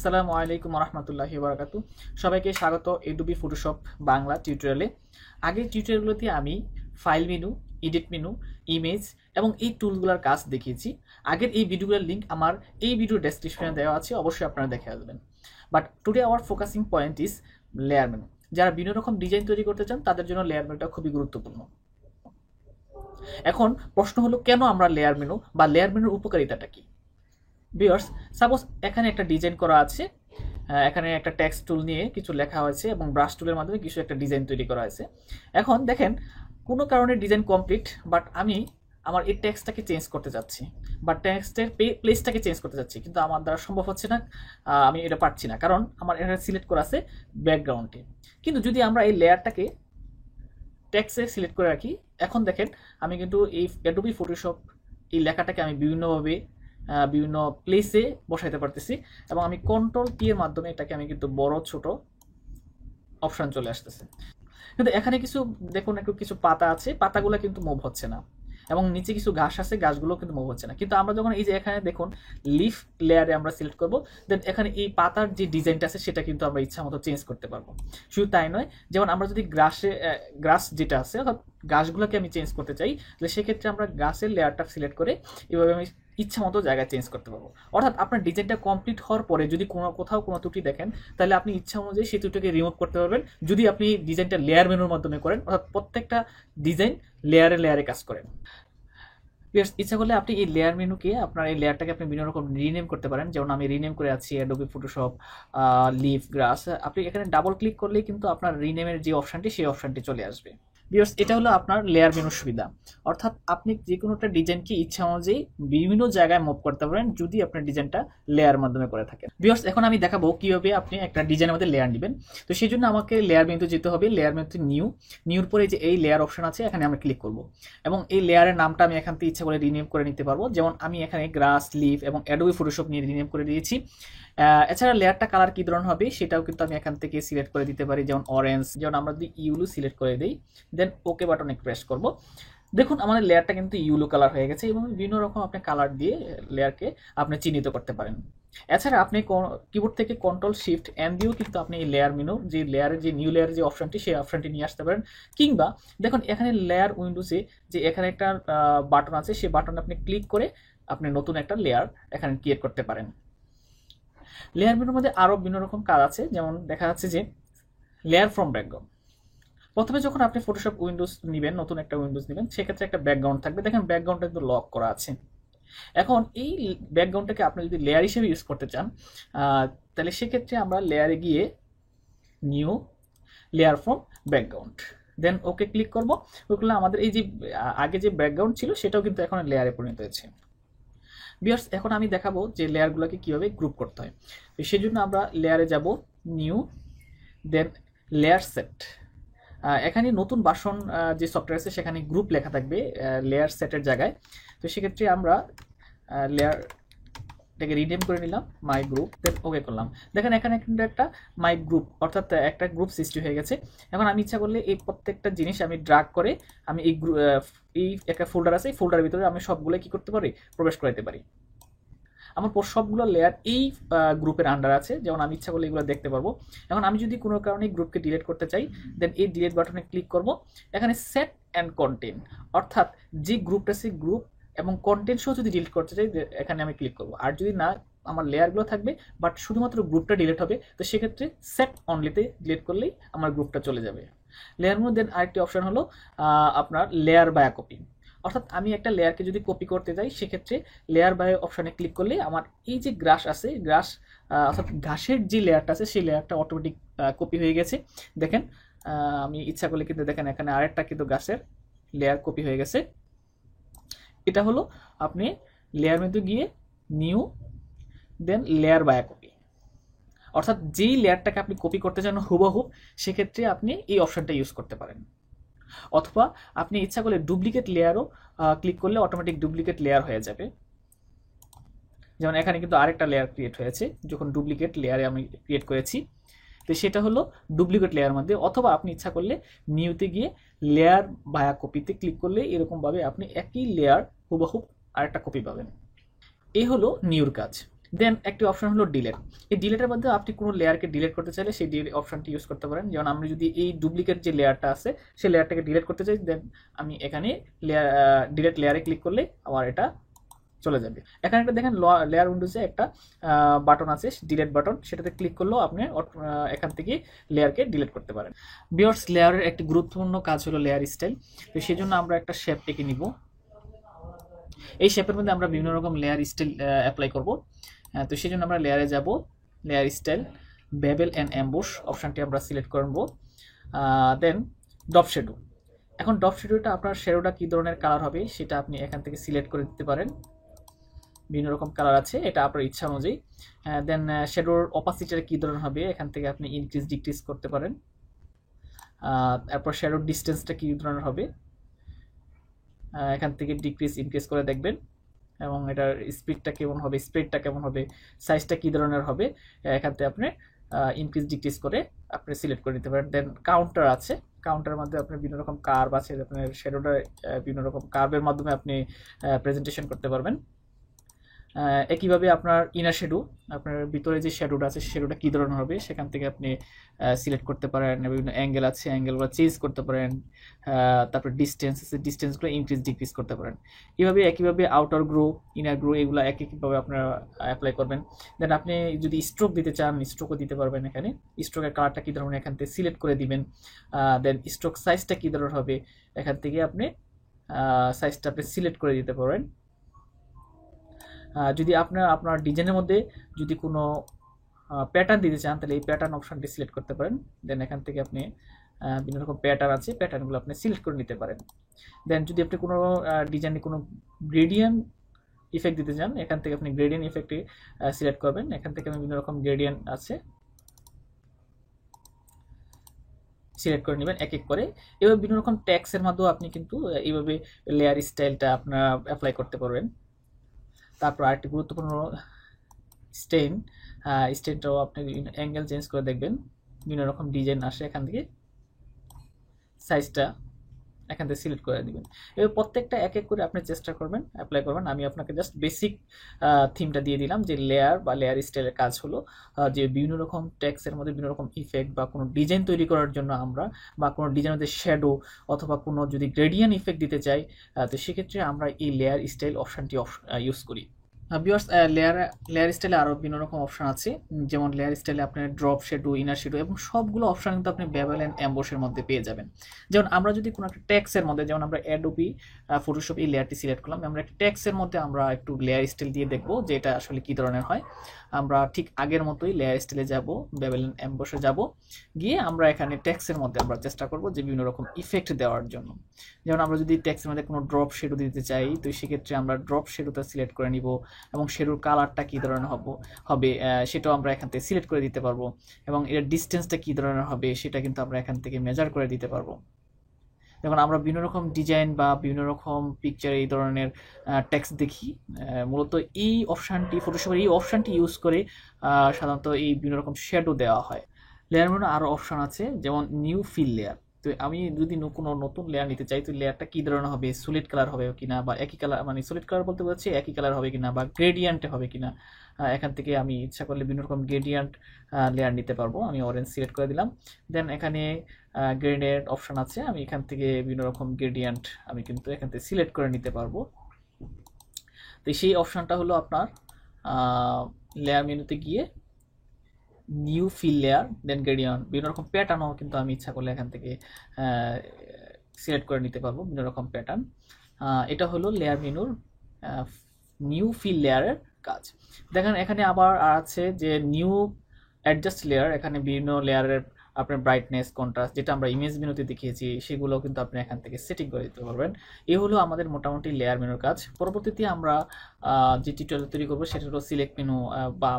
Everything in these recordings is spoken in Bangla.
আসসালামু আলাইকুম রহমতুল্লাহি বারাকাতু। সবাইকে স্বাগত এডোবি ফটোশপ বাংলা টিউটোরিয়ালে। আগের টিউটোরিয়ালগুলোতে আমি file menu, edit menu, image এবং এই টুলগুলোর কাজ দেখিয়েছি। আগের এই ভিডিওগুলোর লিঙ্ক আমার এই ভিডিও ডেসক্রিপশনে দেওয়া আছে, অবশ্যই আপনারা দেখে আসবেন। But today our focusing point is layer menu. যারা বিভিন্ন রকম ডিজাইন তৈরি করতে চান তাদের জন্য লেয়ার মেনুটা খুবই গুরুত্বপূর্ণ। এখন প্রশ্ন হলো, কেন আমরা লেয়ার মেনু বা লেয়ার মেনুর উপকারিতাটা কি? ভিউয়ার্স, সাপোজ এখানে একটা ডিজাইন করা আছে, এখানে একটা টেক্সট টুল নিয়ে কিছু লেখা হয়েছে এবং ব্রাশ টুলের মাধ্যমে কিছু একটা ডিজাইন তৈরি করা হয়েছে। এখন দেখেন, কোনো কারণে ডিজাইন কমপ্লিট, বাট আমি আমার এই টেক্সটটাকে চেঞ্জ করতে যাচ্ছি বা টেক্সটের প্লেসটাকে চেঞ্জ করতে যাচ্ছি, কিন্তু আমার দ্বারা সম্ভব হচ্ছে না। আমি এটা পারছি না, কারণ আমার এটা সিলেক্ট করা আছে ব্যাকগ্রাউন্ডে। কিন্তু যদি আমরা এই লেয়ারটাকে টেক্সটে সিলেক্ট করে রাখি, এখন দেখেন আমি কিন্তু এই অ্যাডোবি ফটোশপ এই লেখাটাকে আমি বিভিন্নভাবে বিভিন্ন প্লেসে বসাইতে পারতেছি এবং আমি কন্ট্রোল কি এর মাধ্যমে এটাকে আমি কিন্তু বড় ছোট অপশন চলে আসতেছে। কিন্তু এখানে কিছু দেখুন, একটু কিছু পাতা আছে, পাতাগুলো কিন্তু মুভ হচ্ছে না, এবং নিচে কিছু ঘাস আছে, ঘাসগুলো কিন্তু মুভ হচ্ছে না। কিন্তু আমরা যখন এই যে এখানে দেখুন লিফ লেয়ারে আমরা সিলেক্ট করব, দেন এখানে এই পাতার যে ডিজাইনটা আছে সেটা কিন্তু আমরা ইচ্ছা মতো চেঞ্জ করতে পারবো। শুধু তাই নয়, যেমন আমরা যদি গ্রাস যেটা আছে অর্থাৎ গাছগুলোকে আমি চেঞ্জ করতে চাই, তাহলে সেক্ষেত্রে আমরা গাছের লেয়ারটা সিলেক্ট করে এভাবে আমি ইচ্ছা মতো জায়গায় চেঞ্জ করতে পারবো। অর্থাৎ আপনার ডিজাইনটা কমপ্লিট হওয়ার পরে যদি কোথাও কোনো ত্রুটি দেখেন, তাহলে আপনি ইচ্ছা অনুযায়ী সেই ত্রুটিকে রিমুভ করতে পারবেন, যদি আপনি ডিজাইনটা লেয়ার মেনুর মাধ্যমে করেন, অর্থাৎ প্রত্যেকটা ডিজাইন লেয়ারে লেয়ারে কাজ করেন। ইচ্ছা করলে আপনি এই লেয়ার মেনুকে, আপনার এই লেয়ারটাকে আপনি বিভিন্ন রকম রিনেম করতে পারেন। যেমন আমি রিনেম করে আছি অ্যাডোবি ফটোশপ লিফ গ্রাস। আপনি এখানে ডাবল ক্লিক করলেই কিন্তু আপনার রিনেমের যে অপশনটি সেই অপশনটি চলে আসবে। ভিউয়ার্স, এটা হলো আপনার লেয়ার মেনুর সুবিধা। অর্থাৎ আপনি যে কোনো একটা ডিজাইনকে ইচ্ছা অনুযায়ী বিভিন্ন জায়গায় মুভ করতে পারেন যদি আপনার ডিজাইনটা লেয়ার মাধ্যমে করে থাকেন। ভিউয়ার্স, এখন আমি দেখাবো কিভাবে আপনি একটা ডিজাইনের মধ্যে লেয়ার নেবেন। তো সেই জন্য আমাকে লেয়ার মেনুতে যেতে হবে। লেয়ার মেনুতে নিউর পরে যে এই লেয়ার অপশন আছে, এখানে আমি ক্লিক করব এবং এই লেয়ারের নামটা আমি এখান থেকে ইচ্ছা করে রিনেম করে নিতে পারবো। যেমন আমি এখানে গ্রাস, লিফ এবং অ্যাডোবি ফটোশপ নিয়ে রিনেম করে দিয়েছি। এছাড়া লেয়ারটা কালার কি ধরনের হবে সেটাও কিন্তু আমি এখান থেকে সিলেক্ট করে দিতে পারি, যেমন অরেঞ্জ। যেমন আমরা যদি ইউলো সিলেক্ট করে দিই, দেন ওকে বাটনে প্রেস করব, দেখুন আমাদের লেয়ারটা কিন্তু ইউলো কালার হয়ে গেছে। এবং বিভিন্ন রকম আপনি কালার দিয়ে লেয়ারকে আপনি চিহ্নিত করতে পারেন। এছাড়া আপনি কিবোর্ড থেকে কন্ট্রোল শিফট এন দিয়েও কিন্তু আপনি এই লেয়ার মেনু যে লেয়ারের যে নিউ লেয়ারের যে অপশনটি সেই অপশনটি নিয়ে আসতে পারেন। কিংবা দেখুন এখানে লেয়ার উইন্ডোজে যে এখানে একটা বাটন আছে, সেই বাটনে আপনি ক্লিক করে আপনি নতুন একটা লেয়ার এখানে ক্রিয়েট করতে পারেন। লেয়ার মেনুর মধ্যে আরও বিভিন্ন রকম কাজ আছে, যেমন দেখা যাচ্ছে যে লেয়ার ফ্রম ব্যাকগ্রাউন্ড। প্রথমে যখন আপনি ফটোশপ উইন্ডোজ নেবেন, নতুন একটা উইন্ডোজ নেবেন, সেক্ষেত্রে একটা ব্যাকগ্রাউন্ড থাকবে। দেখেন ব্যাকগ্রাউন্ডটা কিন্তু লক করা আছে। এখন এই ব্যাকগ্রাউন্ডটাকে আপনি যদি লেয়ার হিসেবে ইউজ করতে চান, তাহলে সেক্ষেত্রে আমরা লেয়ারে গিয়ে new layer from background, then okay click করবো। ওই করলে আমাদের এই যে আগে যে ব্যাকগ্রাউন্ড ছিল সেটাও কিন্তু এখন লেয়ারে পরিণত হয়েছে। ভিউয়ার্স, এখন আমি দেখাবো যে লেয়ারগুলোকে কীভাবে গ্রুপ করতে হয়। তো সেই জন্য আমরা লেয়ারে যাব, নিউ, দেন লেয়ার সেট। এখানে নতুন ভার্সন যে সফটওয়্যার আছে সেখানে গ্রুপ লেখা থাকবে লেয়ার সেটের জায়গায়। তো সেক্ষেত্রে আমরা লেয়ারটাকে রিনেম করে নিলাম মাই গ্রুপ, দেন ওকে করলাম। দেখেন এখানে কিন্তু একটা মাই গ্রুপ অর্থাৎ একটা গ্রুপ সৃষ্টি হয়ে গেছে। এখন আমি ইচ্ছা করলে এই প্রত্যেকটা জিনিস আমি ড্রাগ করে আমি এই একটা ফোল্ডার আছে, এই ফোল্ডারের ভিতরে আমি সবগুলো কি করতে পারি, প্রবেশ করাতে পারি। আমার সবগুলো লেয়ার এই গ্রুপের আন্ডার আছে, যেমন আমি ইচ্ছা করলে এগুলো দেখতে পারবো। এখন আমি যদি কোনো কারণে গ্রুপকে ডিলিট করতে চাই, দেন এই ডিলিট বাটনে ক্লিক করব। এখানে সেট অ্যান্ড কন্টেন্ট, অর্থাৎ যে গ্রুপটা সেই গ্রুপ এবং কন্টেন্ট সহ যদি ডিলিট করতে চাই, এখানে আমি ক্লিক করব। আর যদি না, আমার লেয়ারগুলো থাকবে বাট শুধুমাত্র গ্রুপটা ডিলিট হবে, তো সেক্ষেত্রে সেট অনলিতে ডিলিট করলেই আমার গ্রুপটা চলে যাবে। লেয়ার মধ্যে দেন আরেকটি অপশন হলো আপনার লেয়ার বাই কপি। অর্থাৎ আমি একটা লেয়ারকে যদি কপি করতে যাই, সেক্ষেত্রে লেয়ার বাই অপশানে ক্লিক করলে আমার এই যে গ্রাস আছে, গ্রাস অর্থাৎ ঘাসের যে লেয়ারটা আছে সেই লেয়ারটা অটোমেটিক কপি হয়ে গেছে। দেখেন আমি ইচ্ছা করলে কিন্তু দেখেন এখানে আরেকটা কিন্তু গাছের লেয়ার কপি হয়ে গেছে। এটা হলো আপনি লেয়ার মেনুতে গিয়ে new, then layer by copy, অর্থাৎ যেই লেয়ারটাকে আপনি কপি করতে চান হুবহুব, সেক্ষেত্রে আপনি এই অপশানটা ইউজ করতে পারেন। অথবা আপনি ইচ্ছা করলে ডুপ্লিকেট লেয়ারও ক্লিক করলে অটোমেটিক ডুপ্লিকেট লেয়ার হয়ে যাবে। যেমন এখানে কিন্তু আরেকটা লেয়ার ক্রিয়েট হয়েছে যখন ডুপ্লিকেট লেয়ারে আমি ক্রিয়েট করেছি, তো সেটা হলো ডুপ্লিকেট লেয়ার মধ্যে। অথবা আপনি ইচ্ছা করলে নিউতে গিয়ে লেয়ার ভায়া কপিতে ক্লিক করলে এরকমভাবে আপনি একই লেয়ার হুবহুব আরেকটা কপি পাবেন। এই হলো নিউর কাজ। দেন একটি অপশন হলো ডিলেট। এই ডিলেটের মধ্যে আপনি কোনো লেয়ারকে ডিলেট করতে চাইলে সেই অপশনটি ইউজ করতে পারেন। যেমন আমি যদি এই ডুপ্লিকেট যে লেয়ারটা আছে সেই লেয়ারটাকে ডিলেট করতে চাই, দেন আমি এখানে ডিলেট লেয়ারে ক্লিক করলে আমার এটা চলে যাবে। এখানে একটা দেখেন লেয়ার উইন্ডোজে একটা বাটন আছে ডিলেট বাটন, সেটাতে ক্লিক করলেও আপনি এখান থেকে লেয়ারকে ডিলেট করতে পারেন। ভিউয়ার্স, লেয়ারের একটি গুরুত্বপূর্ণ কাজ হলো লেয়ার স্টাইল। তো সেই জন্য আমরা একটা শেপ এঁকে নিব। এই শেপের মধ্যে আমরা বিভিন্ন রকম লেয়ার স্টাইল অ্যাপ্লাই করব। তো সেই জন্য আমরা লেয়ারে যাব, layer style, bevel and ambush অপশানটি আমরা সিলেক্ট করব। দেন ড্রপ শ্যাডো। এখন ড্রপ শ্যাডোটা আপনার শ্যাডোটা কী ধরনের কালার হবে সেটা আপনি এখান থেকে সিলেক্ট করে দিতে পারেন। বিভিন্ন রকম কালার আছে, এটা আপনার ইচ্ছা অনুযায়ী। দেন শ্যাডোর অপাসিটিটা কী ধরনের হবে এখান থেকে আপনি ইনক্রিজ ডিক্রিজ করতে পারেন। তারপর শ্যাডোর ডিস্টেন্সটা কী ধরনের হবে এখান থেকে ডিক্রিজ ইনক্রিজ করে দেখবেন, এবং এটার স্পিডটা কেমন হবে, স্প্রেডটা কেমন হবে, সাইজটা কী ধরনের হবে এখান থেকে আপনি ইনক্রিজ ডিক্রিজ করে আপনি সিলেক্ট করে নিতে পারেন। দেন কাউন্টার আছে, কাউন্টারের মধ্যে আপনি বিভিন্ন রকম কার্ভ আছে, আপনার শ্যাডোটা বিভিন্ন রকম কার্ভের মাধ্যমে আপনি প্রেজেন্টেশন করতে পারবেন। একইভাবে আপনার ইনার শ্যাডো, আপনার ভিতরে যে শ্যাডোটা আছে শ্যাডোটা কী ধরনের হবে সেখান থেকে আপনি সিলেক্ট করতে পারেন। বিভিন্ন অ্যাঙ্গেল আছে, অ্যাঙ্গেলগুলো চেঞ্জ করতে পারেন। তারপর ডিস্টেন্স আছে, ডিস্টেন্সগুলো ইনক্রিজ ডিক্রিজ করতে পারেন। একইভাবে আউটার গ্রো, ইনার গ্রো এগুলো একইভাবে আপনারা অ্যাপ্লাই করবেন। দেন আপনি যদি স্ট্রোক দিতে চান স্ট্রোকও দিতে পারবেন। এখানে স্ট্রোকের কালারটা কী ধরনের এখান থেকে সিলেক্ট করে দিবেন। দেন স্ট্রোক সাইজটা কী ধরনের হবে এখান থেকে আপনি সাইজটা আপনি সিলেক্ট করে দিতে পারেন। যদি আপনার ডিজাইনের মধ্যে যদি কোনো প্যাটার্ন দিতে চান তাহলে এই প্যাটার্ন অপশনটি সিলেক্ট করতে পারেন। দেন এখান থেকে আপনি বিভিন্ন রকম প্যাটার্ন আছে, প্যাটার্নগুলো আপনি সিলেক্ট করে নিতে পারেন। দেন যদি আপনি কোনো ডিজাইনে কোনো গ্রেডিয়েন্ট ইফেক্ট দিতে চান এখান থেকে আপনি গ্রেডিয়েন্ট ইফেক্টটি সিলেক্ট করবেন। এখান থেকে বিভিন্ন রকম গ্রেডিয়েন্ট আছে, সিলেক্ট করে নেবেন এক এক করে। এভাবে বিভিন্ন রকম ট্যাক্সের মাধ্যমে আপনি কিন্তু এইভাবে লেয়ার স্টাইলটা আপনারা অ্যাপ্লাই করতে পারবেন। তারপর আরেকটি গুরুত্বপূর্ণ স্টেনটাও আপনি অ্যাঙ্গেল চেঞ্জ করে দেখবেন, বিভিন্ন রকম ডিজাইন আসে এখান থেকে, সাইজটা এখান থেকে সিলেক্ট করে দিবেন। এবার প্রত্যেকটা এক এক করে আপনি চেষ্টা করবেন অ্যাপ্লাই করবেন। আমি আপনাকে জাস্ট বেসিক থিমটা দিয়ে দিলাম যে লেয়ার বা লেয়ার স্টাইলের কাজ হলো যে বিভিন্ন রকম টেক্সটের মধ্যে বিভিন্ন রকম ইফেক্ট বা কোনো ডিজাইন তৈরি করার জন্য আমরা বা কোনো ডিজাইনের মধ্যে শ্যাডো অথবা কোনো যদি গ্রেডিয়েন্ট ইফেক্ট দিতে চাই তো সেক্ষেত্রে আমরা এই লেয়ার স্টাইল অপশানটি ইউজ করি। ভিউয়ার্স, লেয়ার স্টাইলে আরও বিভিন্ন রকম অপশন আছে, যেমন লেয়ার স্টাইলে আপনার ড্রপ শ্যাডো, ইনার শ্যাডো এবং সবগুলো অপশন কিন্তু আপনি বেবেল অ্যান্ড অ্যাম্বসের মধ্যে পেয়ে যাবেন। যেমন আমরা যদি কোনো একটা ট্যাক্সের মধ্যে, যেমন আমরা অ্যাডোবি ফটোশপ এই লেয়ারটি সিলেক্ট করলাম, আমরা একটা ট্যাক্সের মধ্যে আমরা একটু লেয়ার স্টাইল দিয়ে দেখবো যে এটা আসলে কী ধরনের হয়। আমরা ঠিক আগের মতোই লেয়ার স্টাইলে যাব, বেবেল অ্যান্ড অ্যাম্বসে যাব, গিয়ে আমরা এখানে ট্যাক্সের মধ্যে আমরা চেষ্টা করব যে বিভিন্ন রকম ইফেক্ট দেওয়ার জন্য। যেমন আমরা যদি ট্যাক্সের মধ্যে কোনো ড্রপ শ্যাডো দিতে চাই তো সেক্ষেত্রে আমরা ড্রপ শ্যাডোটা সিলেক্ট করে নিব, এবং শ্যাডোর কালারটা কী ধরনের হবে সেটাও আমরা এখান থেকে সিলেক্ট করে দিতে পারবো, এবং এর ডিস্টেন্সটা কী ধরনের হবে সেটা কিন্তু আমরা এখান থেকে মেজার করে দিতে পারবো। যখন আমরা বিভিন্ন রকম ডিজাইন বা বিভিন্ন রকম পিকচার এই ধরনের টেক্সট দেখি, মূলত এই অপশানটি ফটোশপের এই অপশানটি ইউজ করে সাধারণত এই বিভিন্ন রকম শ্যাডো দেওয়া হয়। লেয়ার মধ্যে আরও অপশান আছে, যেমন নিউ ফিল লেয়ার। তো আমি যদি কোনো নতুন লেয়ার নিতে চাই তো লেয়ারটা কী ধরনের হবে, সলিড কালার হবে কিনা, বা একই কালার, মানে সলিড কালার বলতে বলছি একই কালার হবে কিনা, বা গ্রেডিয়েন্টে হবে কিনা। এখান থেকে আমি ইচ্ছা করলে বিভিন্ন রকম গ্রেডিয়েন্ট লেয়ার নিতে পারবো। আমি অরেঞ্জ সিলেক্ট করে দিলাম। দেন এখানে গ্রেডিয়েন্ট অপশান আছে, আমি এখান থেকে বিভিন্ন রকম গ্রেডিয়েন্ট আমি কিন্তু এখান থেকে সিলেক্ট করে নিতে পারবো। তো সেই অপশানটা হলো আপনার লেয়ার মেনুতে গিয়ে নিউ ফিল লেয়ার, দেন গ্রেডিয়েন্ট, বিভিন্ন রকম প্যাটার্নও কিন্তু আমি ইচ্ছা করলে এখান থেকে সিলেক্ট করে নিতে পারবো, বিভিন্ন রকম প্যাটার্ন। এটা হলো লেয়ার মেনুর নিউ ফিল লেয়ারের কাজ। দেখেন এখানে আবার আছে যে নিউ অ্যাডজাস্ট লেয়ার, এখানে বিভিন্ন লেয়ারের আপনার ব্রাইটনেস, কন্ট্রাস্ট, যেটা আমরা ইমেজ মেনুতে দেখিয়েছি সেগুলো কিন্তু আপনি এখান থেকে সেটিং করে দিতে পারবেন। এই হলো আমাদের মোটামুটি লেয়ার মেনুর কাজ। পরবর্তীতে আমরা যে টিউটোরিয়াল তৈরি করবো সেটা হলো সিলেক্ট মেনু বা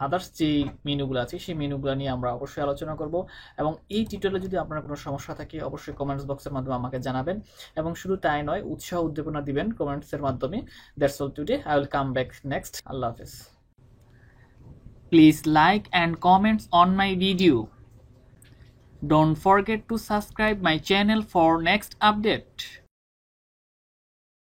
আদার্স যে মেনুগুলো আছে সেই মেনুগুলো নিয়ে আমরা অবশ্যই আলোচনা করব। এবং এই টিউটোরিয়ালে যদি আপনার কোনো সমস্যা থাকে অবশ্যই কমেন্টস বক্সের মাধ্যমে আমাকে জানাবেন, এবং শুধু তাই নয় উৎসাহ উদ্দীপনা দিবেন কমেন্টসের মাধ্যমে। That's all today, I will come back next. আল্লাহ হাফেজ। Please like and comments on my video. Don't forget to subscribe my channel for next update.